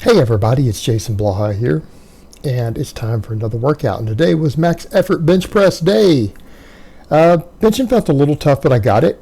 Hey everybody, it's Jason Blaha here, and it's time for another workout. And today was max effort bench press day. Benching felt a little tough, but I got it.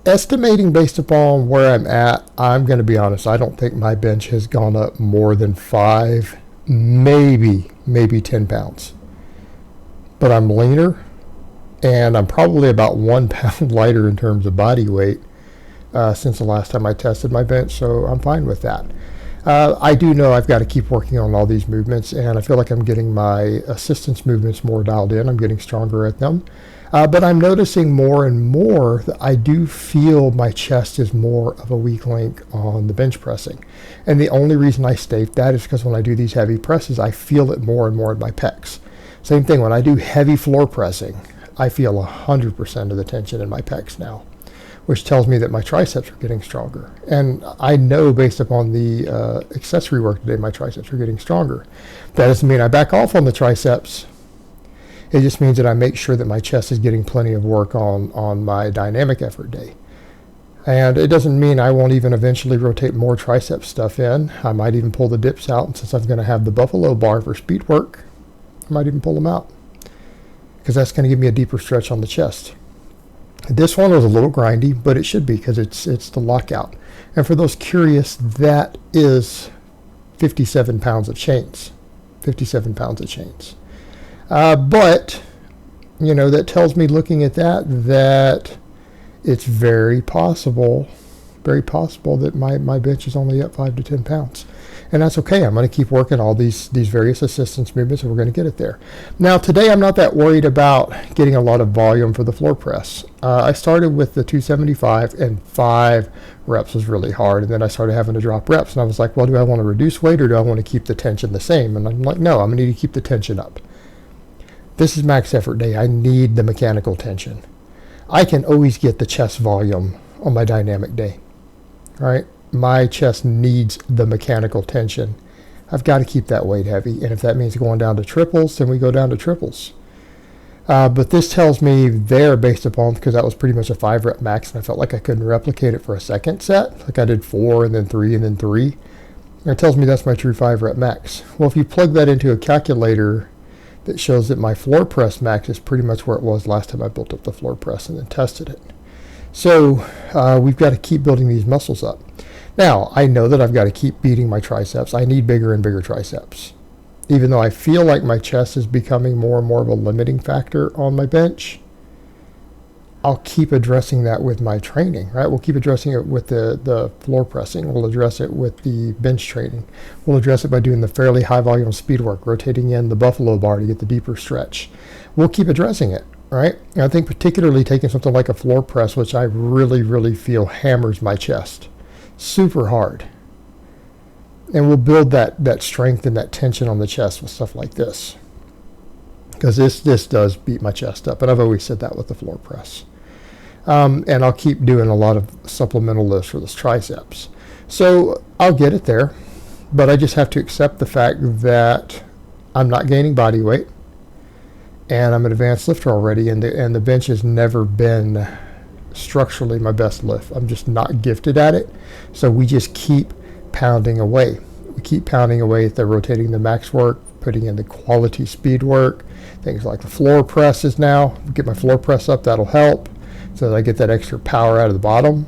Estimating based upon where I'm at, I'm going to be honest, I don't think my bench has gone up more than 5, maybe 10 pounds. But I'm leaner, and I'm probably about 1 pound lighter in terms of body weight since the last time I tested my bench, so I'm fine with that. I do know I've got to keep working on all these movements, and I feel like I'm getting my assistance movements more dialed in. I'm getting stronger at them. But I'm noticing more and more that I do feel my chest is more of a weak link on the bench pressing. And the only reason I state that is because when I do these heavy presses, I feel it more and more in my pecs. Same thing, when I do heavy floor pressing, I feel 100% of the tension in my pecs now, which tells me that my triceps are getting stronger. And I know based upon the accessory work today, my triceps are getting stronger. That doesn't mean I back off on the triceps. It just means that I make sure that my chest is getting plenty of work on my dynamic effort day. And it doesn't mean I won't even eventually rotate more tricep stuff in. I might even pull the dips out, and since I'm going to have the buffalo bar for speed work, I might even pull them out, because that's going to give me a deeper stretch on the chest. This one was a little grindy, but it should be, because it's the lockout. And for those curious, that is 57 pounds of chains. 57 pounds of chains. But, you know, that tells me, looking at that it's very possible that my bench is only up 5 to 10 pounds. And that's okay. I'm going to keep working all these various assistance movements, and we're going to get it there. Now, today I'm not that worried about getting a lot of volume for the floor press. I started with the 275, and 5 reps was really hard. And then I started having to drop reps. And I was like, well, do I want to reduce weight, or do I want to keep the tension the same? And I'm like, no, I'm going to need to keep the tension up. This is max effort day. I need the mechanical tension. I can always get the chest volume on my dynamic day, right? My chest needs the mechanical tension. I've got to keep that weight heavy. And if that means going down to triples, then we go down to triples. But this tells me there, based upon, because that was pretty much a 5 rep max, and I felt like I couldn't replicate it for a second set. Like I did 4 and then 3 and then 3. And it tells me that's my true 5 rep max. Well, if you plug that into a calculator, that shows that my floor press max is pretty much where it was last time I built up the floor press and then tested it. So we've got to keep building these muscles up. Now, I know that I've got to keep beating my triceps. I need bigger and bigger triceps. Even though I feel like my chest is becoming more and more of a limiting factor on my bench, I'll keep addressing that with my training, right? We'll keep addressing it with the floor pressing. We'll address it with the bench training. We'll address it by doing the fairly high volume speed work, rotating in the buffalo bar to get the deeper stretch. We'll keep addressing it, right? And I think particularly taking something like a floor press, which I really feel hammers my chest super hard. And we'll build that strength and that tension on the chest with stuff like this, because this does beat my chest up. And I've always said that with the floor press. And I'll keep doing a lot of supplemental lifts for those triceps. So I'll get it there, but I just have to accept the fact that I'm not gaining body weight, and I'm an advanced lifter already, and the bench has never been structurally my best lift. I'm just not gifted at it. So we just keep pounding away. We keep pounding away at the rotating the max work, putting in the quality speed work, things like the floor presses now. Get my floor press up, that'll help, so that I get that extra power out of the bottom.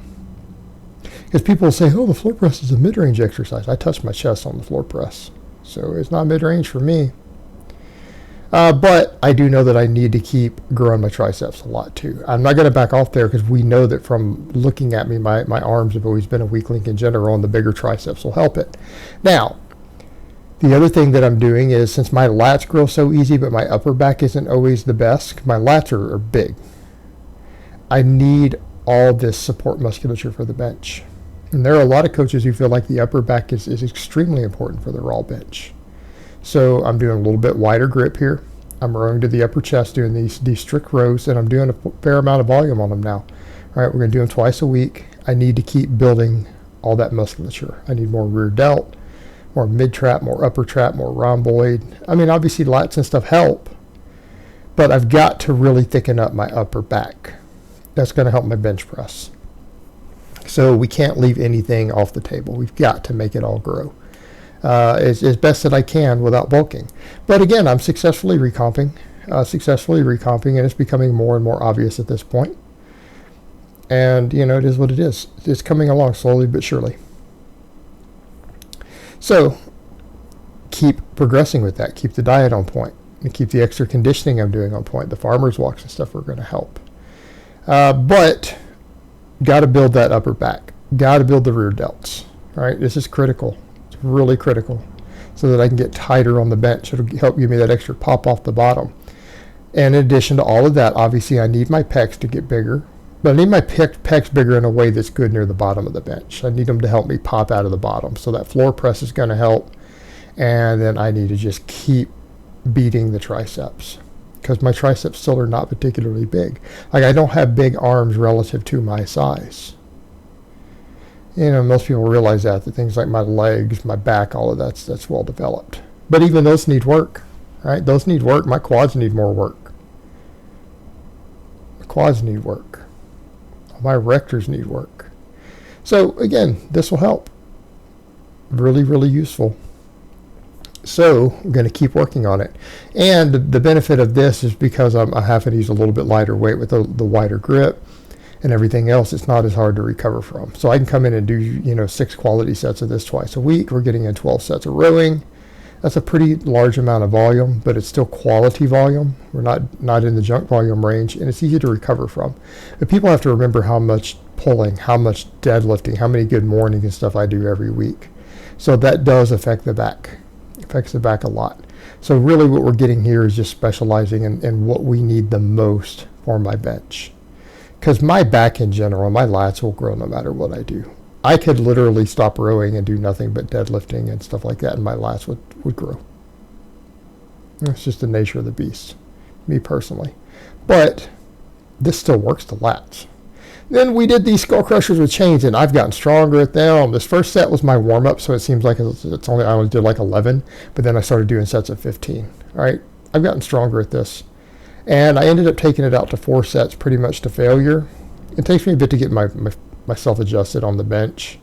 Because people will say, oh, the floor press is a mid-range exercise. I touch my chest on the floor press, so it's not mid-range for me. But I do know that I need to keep growing my triceps a lot too. I'm not going to back off there, because we know that from looking at me, my arms have always been a weak link in general, and the bigger triceps will help it. Now, the other thing that I'm doing is, since my lats grow so easy, but my upper back isn't always the best, my lats are big. I need all this support musculature for the bench. And there are a lot of coaches who feel like the upper back is extremely important for the raw bench. So I'm doing a little bit wider grip here. I'm rowing to the upper chest, doing these strict rows, and I'm doing a fair amount of volume on them now. All right, we're going to do them twice a week. I need to keep building all that musculature. I need more rear delt, more mid trap, more upper trap, more rhomboid. I mean, obviously lats and stuff help, but I've got to really thicken up my upper back. That's going to help my bench press. So we can't leave anything off the table. We've got to make it all grow. as best that I can without bulking. But again, I'm successfully recomping, and it's becoming more and more obvious at this point. And, you know, it is what it is. It's coming along slowly but surely. So keep progressing with that. Keep the diet on point. And keep the extra conditioning I'm doing on point. The farmer's walks and stuff are going to help. But got to build that upper back. Got to build the rear delts. Right? This is critical. It's really critical. So that I can get tighter on the bench. It'll help give me that extra pop off the bottom. And in addition to all of that, obviously I need my pecs to get bigger. But I need my pecs bigger in a way that's good near the bottom of the bench. I need them to help me pop out of the bottom. So that floor press is going to help. And then I need to just keep beating the triceps, because my triceps still are not particularly big. Like, I don't have big arms relative to my size. You know, most people realize that things like my legs, my back, all of that's well developed. But even those need work, right? Those need work. My quads need more work. My quads need work. My rectors need work. So again, this will help. Really, really useful. So I'm going to keep working on it. And the benefit of this is because I'm having to use a little bit lighter weight with the wider grip and everything else, it's not as hard to recover from. So I can come in and do, you know, 6 quality sets of this twice a week. We're getting in 12 sets of rowing. That's a pretty large amount of volume, but it's still quality volume. We're not in the junk volume range, and it's easy to recover from. But people have to remember how much pulling, how much deadlifting, how many good mornings and stuff I do every week. So that does affect the back. Affects the back a lot. So really what we're getting here is just specializing in what we need the most for my bench. Because my back in general, my lats will grow no matter what I do. I could literally stop rowing and do nothing but deadlifting and stuff like that, and my lats would grow. It's just the nature of the beast, me personally. But this still works the lats. Then we did these skull crushers with chains, and I've gotten stronger at them. This first set was my warm-up, so it seems like it's only, I only did like 11, but then I started doing sets of 15. All right, I've gotten stronger at this. And I ended up taking it out to 4 sets pretty much to failure. It takes me a bit to get myself adjusted on the bench.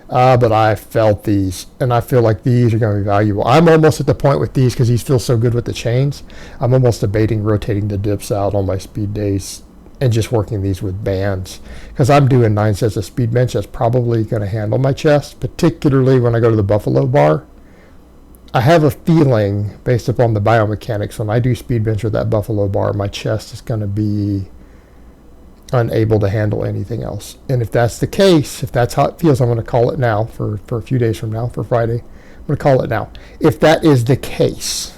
But I felt these, and I feel like these are going to be valuable. I'm almost at the point with these, because these feel so good with the chains, I'm almost debating rotating the dips out on my speed days and just working these with bands, because I'm doing 9 sets of speed bench. That's probably going to handle my chest, particularly when I go to the Buffalo bar. I have a feeling, based upon the biomechanics, when I do speed bench with that Buffalo bar, my chest is going to be unable to handle anything else. And if that's the case, if that's how it feels, I'm going to call it now for a few days from now, for Friday. I'm going to call it now. If that is the case,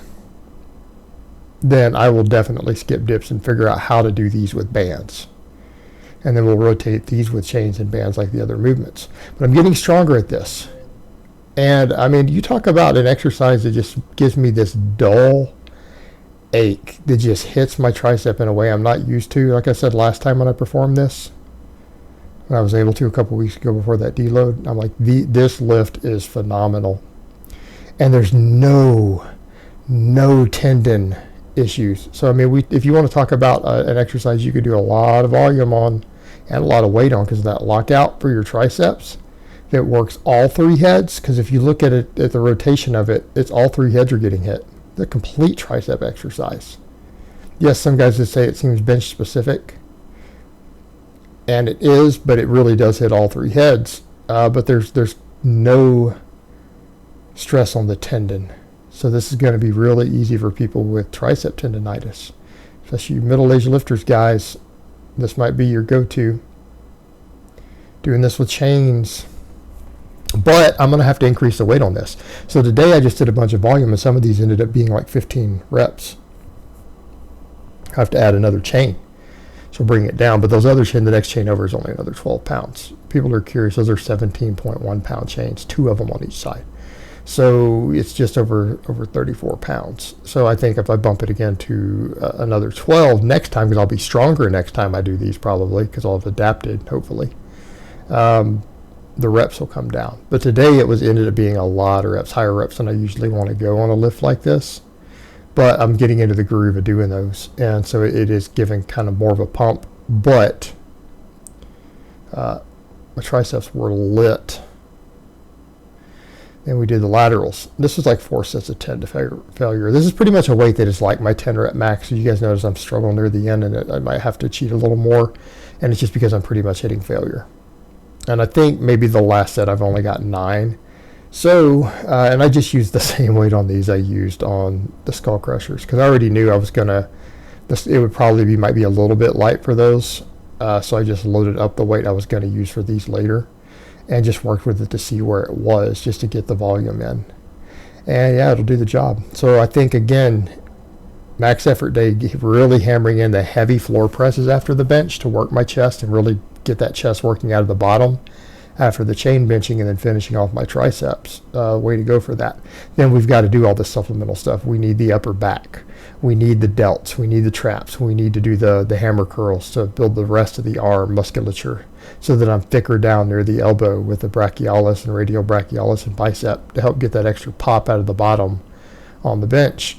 then I will definitely skip dips and figure out how to do these with bands. And then we'll rotate these with chains and bands like the other movements. But I'm getting stronger at this. And I mean, you talk about an exercise that just gives me this dull ache that just hits my tricep in a way I'm not used to. Like I said last time when I performed this, when I was able to a couple weeks ago before that deload, I'm like, this lift is phenomenal. And there's no tendon issues. So I mean, if you want to talk about an exercise you could do a lot of volume on and a lot of weight on, because of that lockout for your triceps, that works all 3 heads. Because if you look at it, at the rotation of it, it's all 3 heads are getting hit. The complete tricep exercise. Yes, some guys would say it seems bench specific, and it is, but it really does hit all 3 heads. But there's no stress on the tendon. So this is going to be really easy for people with tricep tendonitis, especially you middle-aged lifters, guys. This might be your go-to. Doing this with chains. But I'm going to have to increase the weight on this. So today I just did a bunch of volume, and some of these ended up being like 15 reps. I have to add another chain, so bring it down. But those other chain, the next chain over is only another 12 pounds. People are curious. Those are 17.1 pound chains, 2 of them on each side. So it's just over 34 pounds. So I think if I bump it again to another 12 next time, because I'll be stronger next time I do these probably, because I'll have adapted, hopefully. The reps will come down. But today it ended up being a lot of reps, higher reps than I usually want to go on a lift like this. But I'm getting into the groove of doing those. And so it is giving kind of more of a pump. But my triceps were lit. And we did the laterals. This was like 4 sets of 10 to failure. This is pretty much a weight that is like my 10 rep max. So you guys notice I'm struggling near the end, and I might have to cheat a little more. And it's just because I'm pretty much hitting failure. And I think maybe the last set I've only got 9. So, and I just used the same weight on these I used on the skull crushers, because I already knew I was gonna, it would probably might be a little bit light for those. So I just loaded up the weight I was going to use for these later, and just worked with it to see where it was, just to get the volume in. And yeah, it'll do the job. So I think, again, max effort day, really hammering in the heavy floor presses after the bench to work my chest and really get that chest working out of the bottom after the chain benching, and then finishing off my triceps. Way to go for that. Then we've got to do all the supplemental stuff. We need the upper back. We need the delts. We need the traps. We need to do the hammer curls to build the rest of the arm musculature, so that I'm thicker down near the elbow with the brachialis and radial brachialis and bicep to help get that extra pop out of the bottom on the bench.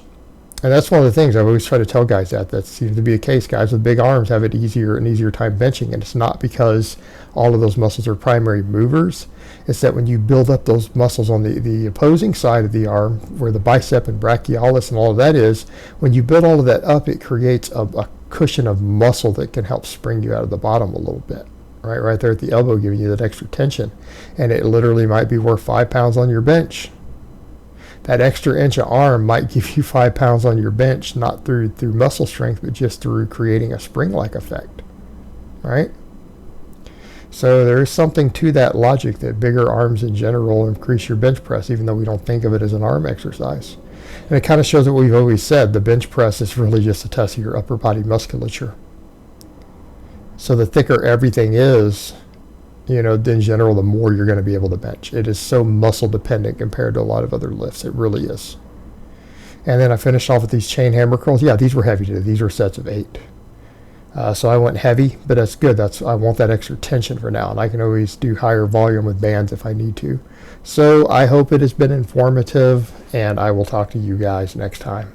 And that's one of the things I've always tried to tell guys that seems to be the case. Guys with big arms have an easier time benching, and it's not because all of those muscles are primary movers. It's that when you build up those muscles on the opposing side of the arm, where the bicep and brachialis and all of that is, when you build all of that up, it creates a cushion of muscle that can help spring you out of the bottom a little bit. Right there at the elbow, giving you that extra tension. And it literally might be worth 5 pounds on your bench. That extra inch of arm might give you 5 pounds on your bench, not through muscle strength, but just through creating a spring-like effect, right? So there is something to that logic, that bigger arms in general increase your bench press, even though we don't think of it as an arm exercise. And it kind of shows what we've always said. The bench press is really just a test of your upper body musculature. So the thicker everything is, in general, the more you're going to be able to bench. It is so muscle dependent compared to a lot of other lifts. It really is. And then I finished off with these chain hammer curls. Yeah, these were heavy today. These were sets of 8. So I went heavy, but that's good. I want that extra tension for now, and I can always do higher volume with bands if I need to. So I hope it has been informative, and I will talk to you guys next time.